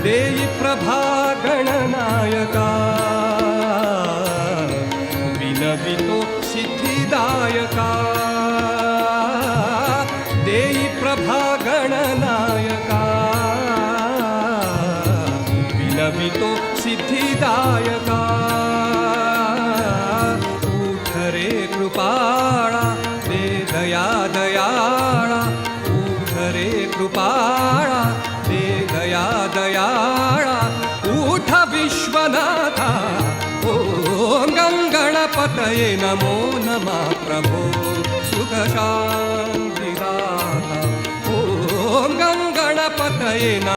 देई प्रभा गणनायका विनवितो सिद्धिदायका देई प्रभा गणनायका विनवितो सिद्धिदायका उठ रे कृपाळा दे दया दयाळा उठ रे कृपाळा दे दया दयाळा उठ विश्वनाथा ओम गणपतये नमो नमः प्रभो सुख शांती दाता ओम गणपतये नमः।